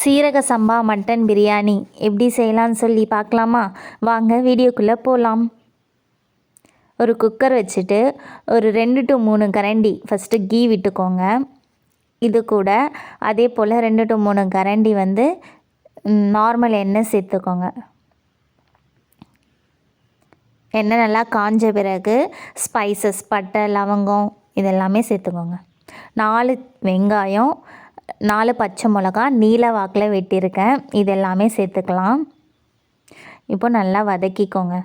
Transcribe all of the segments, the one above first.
சீரக சம்பா மட்டன் பிரியாணி எப்படி செய்யலான்னு சொல்லி பார்க்கலாமா? வாங்க வீடியோக்குள்ளே போகலாம். ஒரு குக்கர் வச்சுட்டு ஒரு 2 to 3 கரண்டி ஃபஸ்ட்டு கீ விட்டுக்கோங்க. இது கூட அதே போல் 2 to 3 கரண்டி நார்மல் எண்ணெய் சேர்த்துக்கோங்க. எண்ணெய் நல்லா காஞ்ச பிறகு ஸ்பைசஸ் பட்டை லவங்கம் இதெல்லாமே சேர்த்துக்கோங்க. 4 வெங்காயம் 4 பச்சை மிளகா நீல வாக்கில் வெட்டியிருக்கேன். இது எல்லாமே சேர்த்துக்கலாம். இப்போ நல்லா வதக்கிக்கோங்க.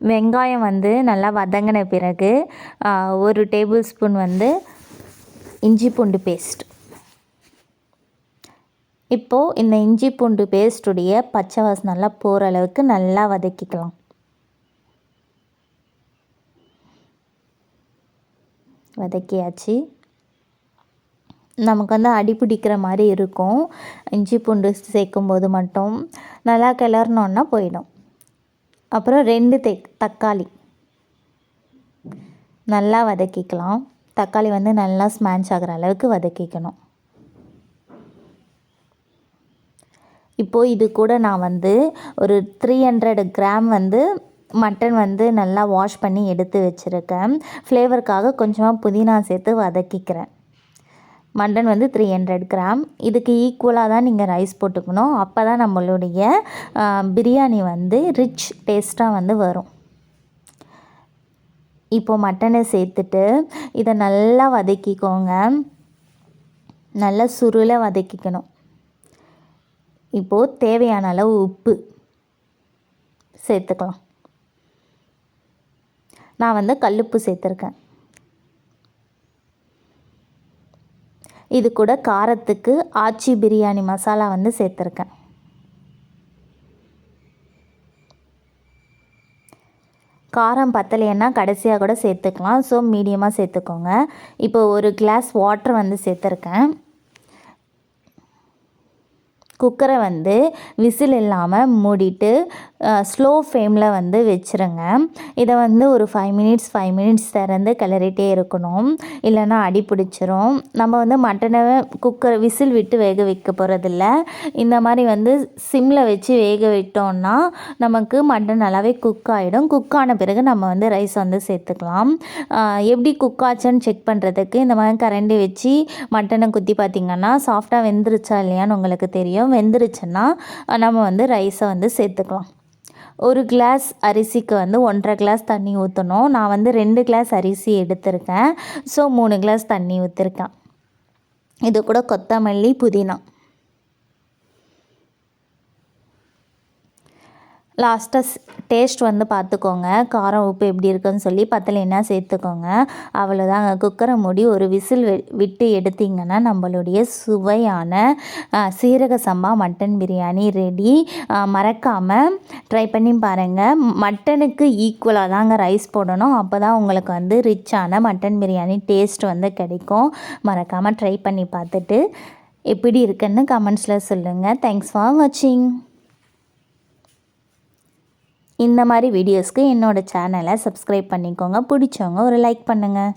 வெங்காயம் நல்லா வதங்கின பிறகு 1 டேபிள் ஸ்பூன் இஞ்சி பூண்டு பேஸ்ட். இப்போது இந்த இஞ்சி பூண்டு பேஸ்ட்டுடைய பச்சை வாசனை நல்லா போகிற அளவுக்கு நல்லா வதக்கிக்கலாம். வதக்கியாச்சு. நமக்கு அடி பிடிக்கிற மாதிரி இருக்கும். இஞ்சி பூண்டு சேர்க்கும்போது மட்டும் நல்லா கிளறணுன்னா போயிடும். அப்புறம் 2 தக்காளி நல்லா வதக்கிக்கலாம். தக்காளி நல்லா ஸ்மாஷ் ஆகிற அளவுக்கு வதக்கிக்கணும். இப்போது இது கூட நான் ஒரு 300 கிராம் மட்டன் நல்லா வாஷ் பண்ணி எடுத்து வச்சுருக்கேன். ஃப்ளேவருக்காக கொஞ்சமாக புதினா சேர்த்து வதக்கிக்கிறேன். Mutton 300 gram. இதுக்கு ஈக்குவலாக தான் நீங்கள் ரைஸ் போட்டுக்கணும். அப்போ தான் நம்மளுடைய பிரியாணி ரிச் டேஸ்ட்டாக வரும். இப்போது மட்டனை சேர்த்துட்டு இதை நல்லா வதக்கிக்கோங்க. நல்லா சுருள வதக்கிக்கணும். இப்போது தேவையான அளவு உப்பு சேர்த்துக்கலாம். நான் கல்லுப்பு சேர்த்துருக்கேன். இது கூட காரத்துக்கு ஆச்சி பிரியாணி மசாலா சேர்த்துருக்கேன். காரம் பத்தலைன்னா கடைசியாக கூட சேர்த்துக்கலாம். ஸோ மீடியமாக சேர்த்துக்கோங்க. இப்போ 1 கிளாஸ் வாட்டர் சேர்த்துருக்கேன். குக்கரை விசில் இல்லாமல் மூடிட்டு ஸ்லோ ஃப்ளேமில் வச்சுருங்க. இதை ஒரு 5 மினிட்ஸ் திறந்து கிளறிட்டே இருக்கணும். இல்லைன்னா அடி பிடிச்சிரும். நம்ம மட்டனை குக்கர் விசில் விட்டு வேக வைக்க போகிறதில்ல. இந்த மாதிரி சிம்மில் வச்சு வேக விட்டோம்னா நமக்கு மட்டன் நல்லாவே குக் ஆகிடும். குக் ஆன பிறகு நம்ம ரைஸ் சேர்த்துக்கலாம். எப்படி குக் ஆச்சுன்னு செக் பண்ணுறதுக்கு இந்த மாதிரி கரண்டி வச்சு மட்டனை குத்தி பார்த்திங்கன்னா சாஃப்டாக வெந்துருச்சா இல்லையான்னு உங்களுக்கு தெரியும். வெந்துருச்சுன்னா நம்ம ரைஸை சேர்த்துக்கலாம். 1 கிளாஸ் அரிசிக்கு 1.5 கிளாஸ் தண்ணி ஊற்றணும். நான் 2 கிளாஸ் அரிசி எடுத்திருக்கேன். ஸோ 3 கிளாஸ் தண்ணி ஊற்றிருக்கேன். இது கூட கொத்தமல்லி புதினா. லாஸ்ட்டாக டேஸ்ட் பார்த்துக்கோங்க. காரம் உப்பு எப்படி இருக்குன்னு சொல்லி பத்தலைன்னா சேர்த்துக்கோங்க. அவ்வளோதாங்க. குக்கரை மூடி ஒரு விசில் விட்டு எடுத்திங்கன்னா நம்மளுடைய சுவையான சீரக சம்பா மட்டன் பிரியாணி ரெடி. மறக்காமல் ட்ரை பண்ணி பாருங்கள். மட்டனுக்கு ஈக்குவலாக தாங்க ரைஸ் போடணும். அப்போ தான் உங்களுக்கு ரிச்சான மட்டன் பிரியாணி டேஸ்ட் கிடைக்கும். மறக்காமல் ட்ரை பண்ணி பார்த்துட்டு எப்படி இருக்குன்னு கமெண்ட்ஸில் சொல்லுங்கள். தேங்க்ஸ் ஃபார் வாட்சிங். இந்த மாதிரி வீடியோஸ்க்கு என்னோடய சேனலை சப்ஸ்கிரைப் பண்ணிக்கோங்க. பிடிச்சவங்க ஒரு லைக் பண்ணுங்கள்.